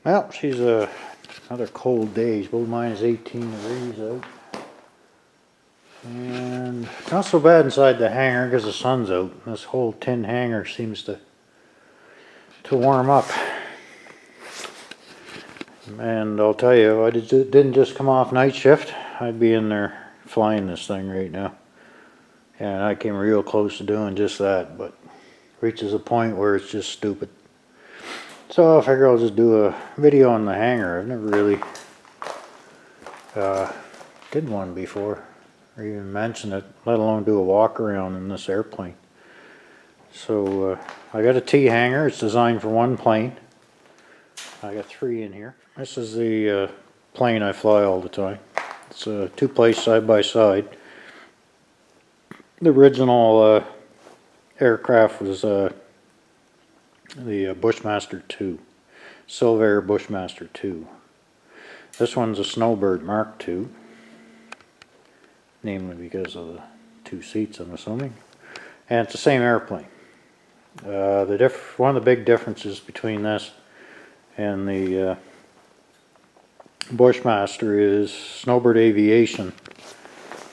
Well, she's another cold day. It's minus 18 degrees out. And it's not so bad inside the hangar because the sun's out. This whole tin hangar seems to warm up. And I'll tell you, if I didn't just come off night shift, I'd be in there flying this thing right now. And I came real close to doing just that, but reaches a point where it's just stupid. So I figure I'll just do a video on the hangar. I've never really did one before, or even mentioned it, let alone do a walk around in this airplane. So I got a T hangar. It's designed for one plane. I got 3 in here. This is the plane I fly all the time. It's two placed side by side. The original aircraft was the Bushmaster 2, Silver Bushmaster 2. This one's a Snowbird Mark II, namely because of the 2 seats, I'm assuming. And it's the same airplane. One of the big differences between this and the Bushmaster is Snowbird Aviation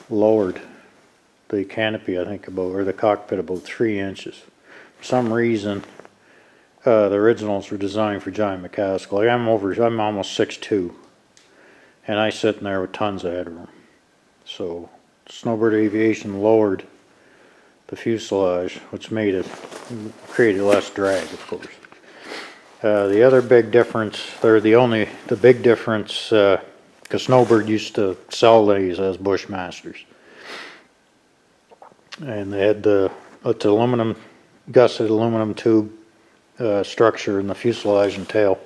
lowered the canopy, I think, or the cockpit about 3 inches. For some reason, the originals were designed for John McCaskill. Like I'm almost 6'2", and I sit in there with tons of headroom. So Snowbird Aviation lowered the fuselage, which created less drag, of course. The other big difference, or the big difference, because Snowbird used to sell these as Bushmasters, and they had it's aluminum, gusseted aluminum tube structure in the fuselage and tail,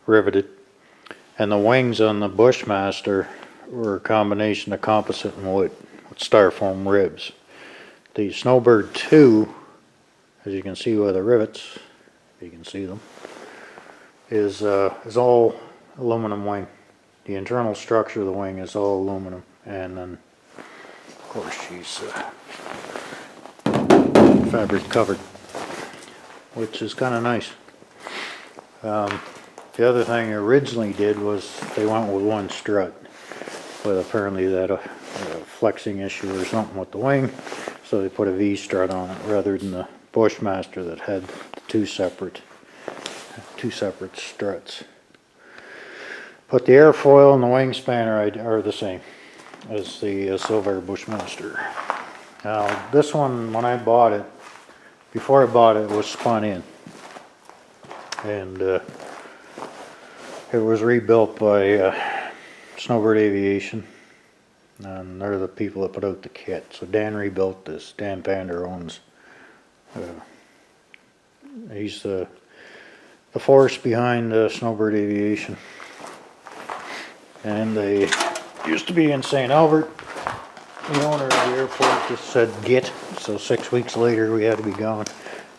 riveted, and the wings on the Bushmaster were a combination of composite and wood with styrofoam ribs. The Snowbird 2, as you can see by the rivets, if you can see them, is all aluminum wing. The internal structure of the wing is all aluminum, and then of course she's fabric covered, which is kind of nice. The other thing they originally did was they went with one strut, but apparently they had a flexing issue or something with the wing, so they put a V strut on it rather than the Bushmaster that had two separate struts. But the airfoil and the wingspan are the same as the Silver Bushmaster. Now this one, when I bought it, before I bought it, was spun in, and it was rebuilt by Snowbird Aviation, and they're the people that put out the kit. So Dan rebuilt this. Dan Pander owns. He's the force behind Snowbird Aviation, and they used to be in St. Albert. The owner of the airport just said "get," so 6 weeks later we had to be gone,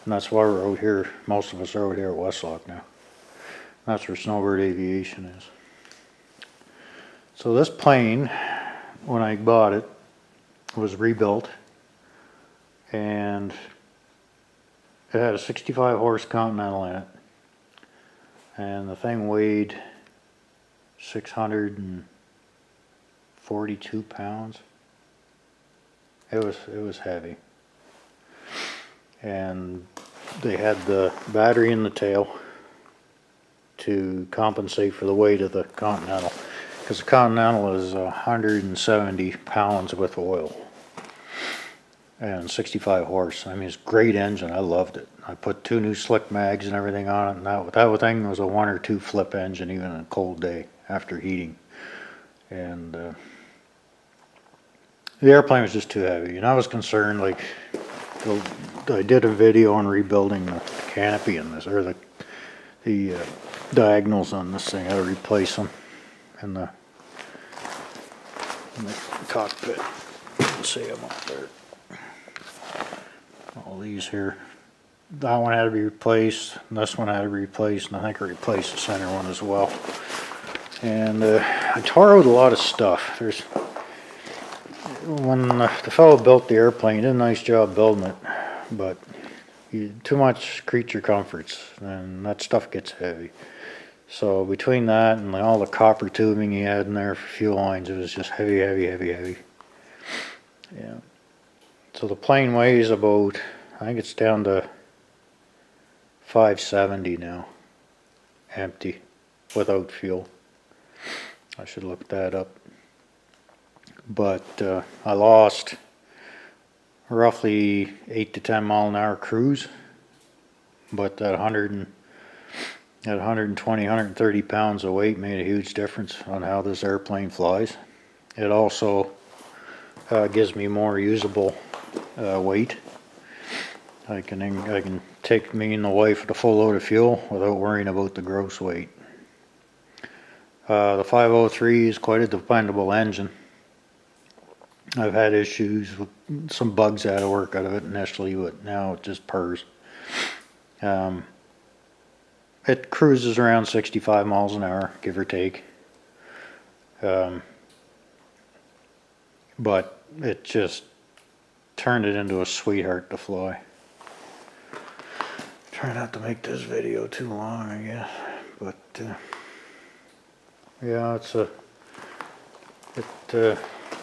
and that's why we're out here. Most of us are out here at Westlock now. That's where Snowbird Aviation is. So this plane, when I bought it, was rebuilt, and it had a 65 horse Continental in it, and the thing weighed 642 pounds. It was heavy, and they had the battery in the tail to compensate for the weight of the Continental, because the Continental is 170 pounds with oil and 65 horse. I mean, it's a great engine. I loved it. I put 2 new slick mags and everything on it, and that thing was a 1 or 2 flip engine even on a cold day after heating. And the airplane was just too heavy, and I was concerned. Like, I did a video on rebuilding the canopy in this, or the diagonals on this thing. I had to replace them in the cockpit. Let's see, I'm up there. All these here. That one had to be replaced, and this one had to be replaced, and I think I replaced the center one as well. And I tore out a lot of stuff. When the fellow built the airplane, he did a nice job building it, but too much creature comforts, and that stuff gets heavy. So between that and all the copper tubing he had in there for fuel lines, it was just heavy, heavy, heavy, heavy. Yeah. So the plane weighs about, I think it's down to 570 now, empty, without fuel. I should look that up. But I lost roughly 8 to 10 mile an hour cruise, but that 120, 130 pounds of weight made a huge difference on how this airplane flies. It also gives me more usable weight. I can take me and the wife with a full load of fuel without worrying about the gross weight. The 503 is quite a dependable engine. I've had issues with some bugs out of work out of it initially, but now it just purrs. It cruises around 65 miles an hour, give or take. But it just turned it into a sweetheart to fly. Try not to make this video too long, I guess. But yeah, I don't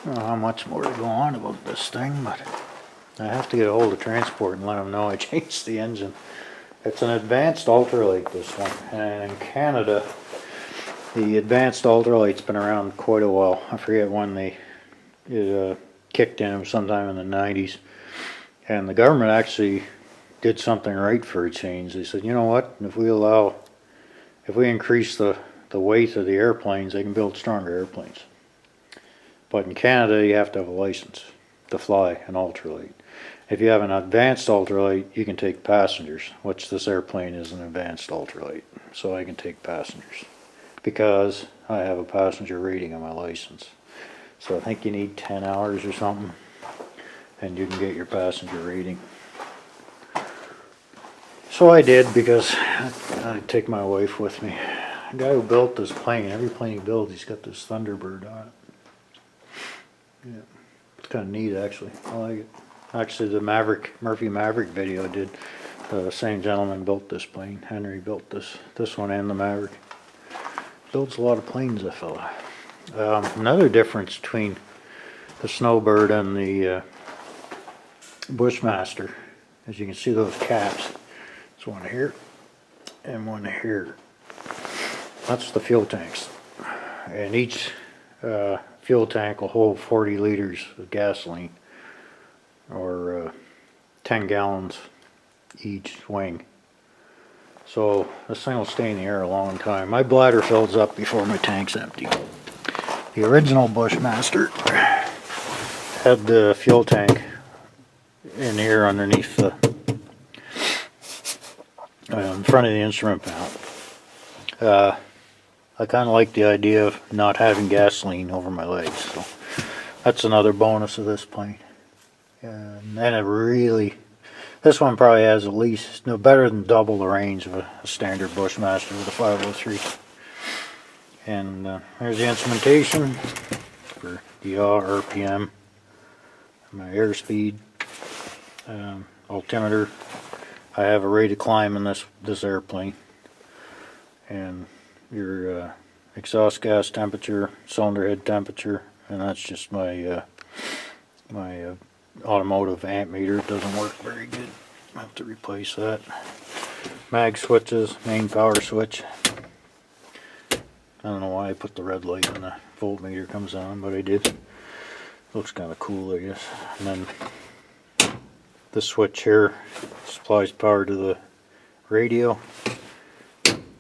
know how much more to go on about this thing, but I have to get a hold of transport and let them know I changed the engine. It's an advanced ultralight, this one, and in Canada the advanced ultralight's been around quite a while. I forget when it kicked in, sometime in the 90s, and the government actually did something right for a change. They said, you know what, if we increase the weight of the airplanes, they can build stronger airplanes. But in Canada, you have to have a license to fly an ultralight. If you have an advanced ultralight, you can take passengers, which this airplane is an advanced ultralight. So I can take passengers because I have a passenger rating on my license. So I think you need 10 hours or something, and you can get your passenger rating. So I did, because I take my wife with me. The guy who built this plane, every plane he builds, he's got this Thunderbird on it. Yeah, it's kind of neat actually. I like it. Actually, the Murphy Maverick video I did, the same gentleman built this plane. Henry built this one and the Maverick. Builds a lot of planes, that fella. Another difference between the Snowbird and the Bushmaster, as you can see those caps. There's one here and one here. That's the fuel tanks, and each fuel tank will hold 40 liters of gasoline, or 10 gallons each wing. So this thing will stay in the air a long time. My bladder fills up before my tank's empty. The original Bushmaster had the fuel tank in here underneath the in front of the instrument panel. I kind of like the idea of not having gasoline over my legs, so that's another bonus of this plane. And it really, this one probably has at least, no, better than double the range of a standard Bushmaster with a 503. And there's the instrumentation for the yaw, RPM, my airspeed, altimeter. I have a rate of climb in this airplane, and your exhaust gas temperature, cylinder head temperature, and that's just my my automotive amp meter. It doesn't work very good. I have to replace that. Mag switches, main power switch. I don't know why I put the red light when the voltmeter comes on, but I did. Looks kind of cool, I guess. And then this switch here supplies power to the radio.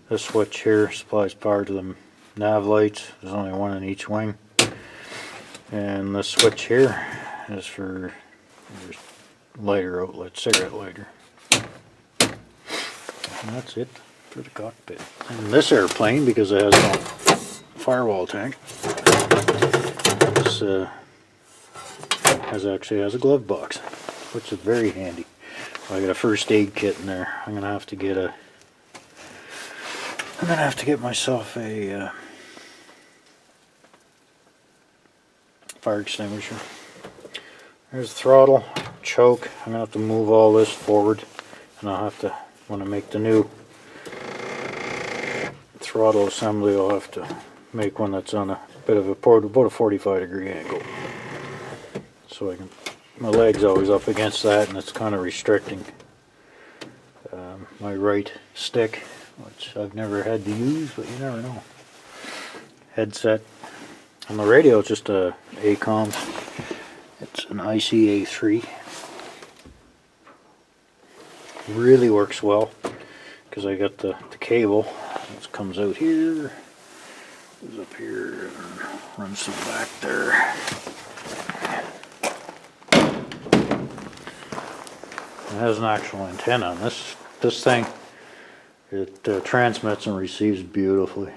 This switch here supplies power to the nav lights. There's only one in each wing. And this switch here is for lighter outlet, cigarette lighter. And that's it for the cockpit. And this airplane, because it has no firewall tank, this actually has a glove box, which is very handy. I got a first aid kit in there. I'm gonna have to get myself a fire extinguisher. There's the throttle, choke. I'm gonna have to move all this forward, and I'll have to, when I make the new throttle assembly, I'll have to make one that's on a bit of about a 45-degree angle. So I can, my leg's always up against that, and it's kind of restricting my right stick, which I've never had to use, but you never know. Headset. On the radio, it's just a ACOM. It's an ICA3. Really works well because I got the cable. It comes out here, goes up here, and runs to the back there. It has an actual antenna on this thing. It transmits and receives beautifully.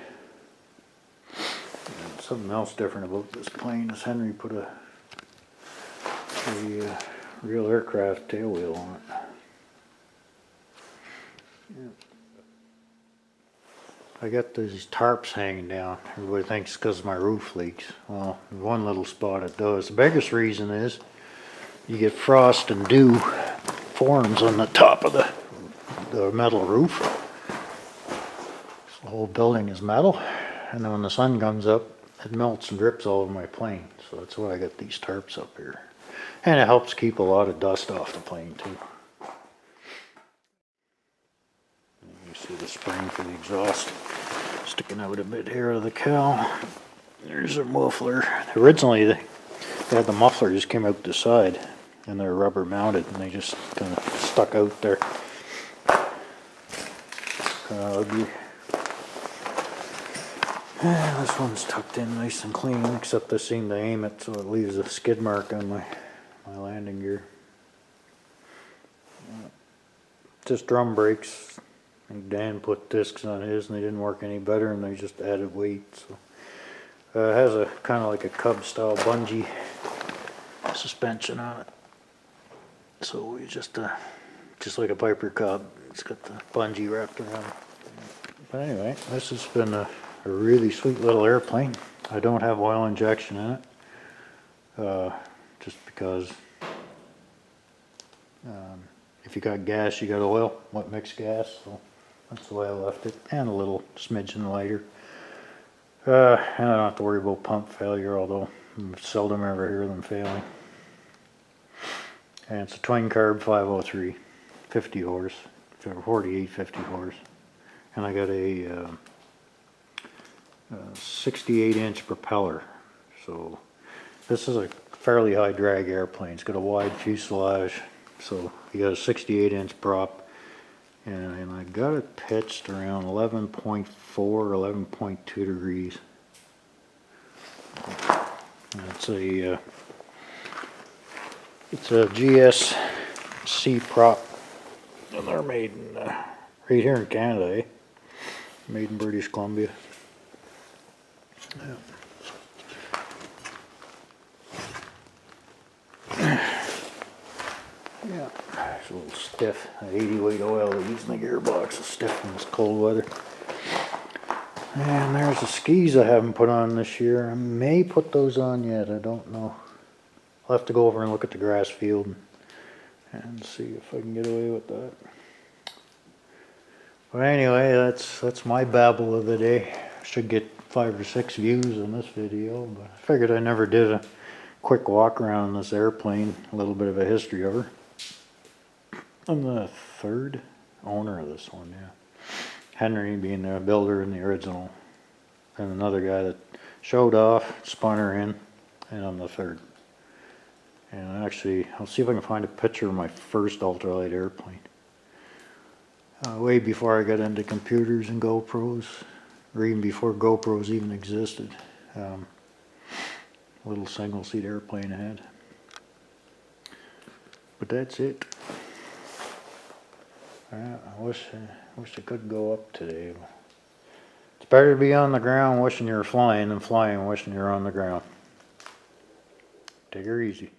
And something else different about this plane is Henry put a real aircraft tail wheel on it. Yeah. I got these tarps hanging down. Everybody thinks it's because my roof leaks. Well, one little spot it does. The biggest reason is you get frost and dew forms on the top of the metal roof. The whole building is metal, and then when the sun comes up, it melts and drips all over my plane. So that's why I got these tarps up here. And it helps keep a lot of dust off the plane too. You see the spring for the exhaust sticking out a bit here of the cowl. There's a muffler. Originally they had the muffler just came out the side, and they're rubber mounted, and they just kind of stuck out there. Kind of ugly. This one's tucked in nice and clean, except I seem to aim it so it leaves a skid mark on my landing gear. Just drum brakes. And Dan put discs on his and they didn't work any better, and they just added weight. So it has a kind of like a Cub style bungee suspension on it. So we just like a Piper Cub, it's got the bungee wrapped around it. But anyway, this has been a really sweet little airplane. I don't have oil injection in it, just because if you got gas, you got oil, what mixed gas, so that's the way I left it, and a little smidgen lighter. And I don't have to worry about pump failure, although I seldom ever hear them failing. And it's a twin carb 503, 50 horse, 48, 50 horse. And I got a 68-inch propeller. So this is a fairly high drag airplane. It's got a wide fuselage. So you got a 68-inch prop. And I got it pitched around 11.4, 11.2 degrees. And it's a GSC prop, and they're made in right here in Canada, made in British Columbia. Yeah. Yeah, it's a little stiff. 80 weight oil they use in the gearbox is stiff in this cold weather. And there's the skis I haven't put on this year. I may put those on yet, I don't know. I'll have to go over and look at the grass field and see if I can get away with that. But anyway, that's my babble of the day. I should get 5 or 6 views on this video, but I figured I never did a quick walk around this airplane, a little bit of a history of her. I'm the 3rd owner of this one, yeah. Henry being the builder and the original, and another guy that showed off, spun her in, and I'm the 3rd. And actually, I'll see if I can find a picture of my first ultralight airplane. Way before I got into computers and GoPros, or even before GoPros even existed. Little single-seat airplane I had. But that's it. I wish I could go up today. It's better to be on the ground wishing you were flying than flying wishing you were on the ground. Take her easy.